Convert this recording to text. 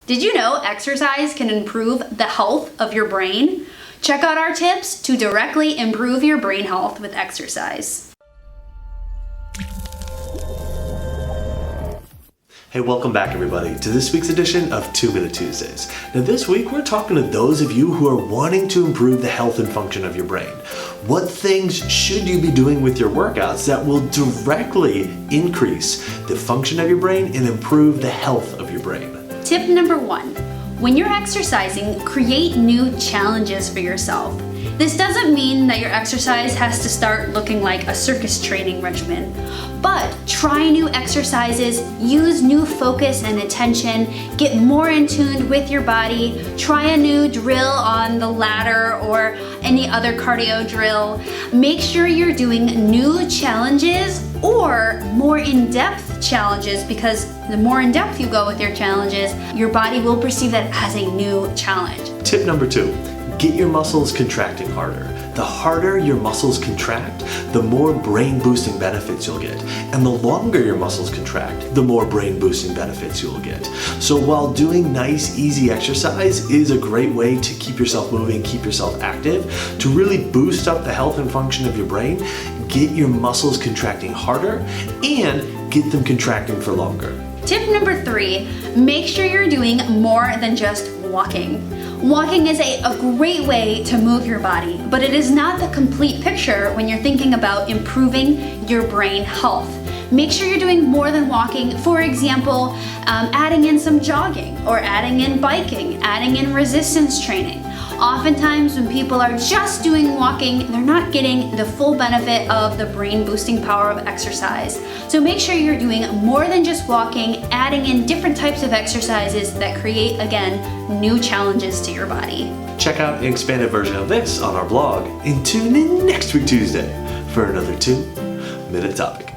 Did you know exercise can improve the health of your brain? Check out our tips to directly improve your brain health with exercise. Hey, welcome back everybody to this week's edition of 2 Minute Tuesdays. Now this week we're talking to those of you who are wanting to improve the health and function of your brain. What things should you be doing with your workouts that will directly increase the function of your brain and improve the health of your brain? Tip number 1, when you're exercising, create new challenges for yourself. This doesn't mean that your exercise has to start looking like a circus training regimen, but try new exercises, use new focus and attention, get more in tune with your body, try a new drill on the ladder or any other cardio drill. Make sure you're doing new challenges or more in-depth challenges, because the more in-depth you go with your challenges, your body will perceive that as a new challenge. Tip number 2. Get your muscles contracting harder. The harder your muscles contract, the more brain boosting benefits you'll get. And the longer your muscles contract, the more brain boosting benefits you'll get. So while doing nice, easy exercise is a great way to keep yourself moving, keep yourself active, to really boost up the health and function of your brain, get your muscles contracting harder and get them contracting for longer. Tip number 3, make sure you're doing more than just walking. Walking is a great way to move your body, but it is not the complete picture when you're thinking about improving your brain health. Make sure you're doing more than walking. For example, adding in some jogging, or adding in biking, adding in resistance training. Oftentimes when people are just doing walking, they're not getting the full benefit of the brain boosting power of exercise. So make sure you're doing more than just walking, adding in different types of exercises that create, again, new challenges to your body. Check out an expanded version of this on our blog and tune in next week Tuesday for another 2 Minute Topic.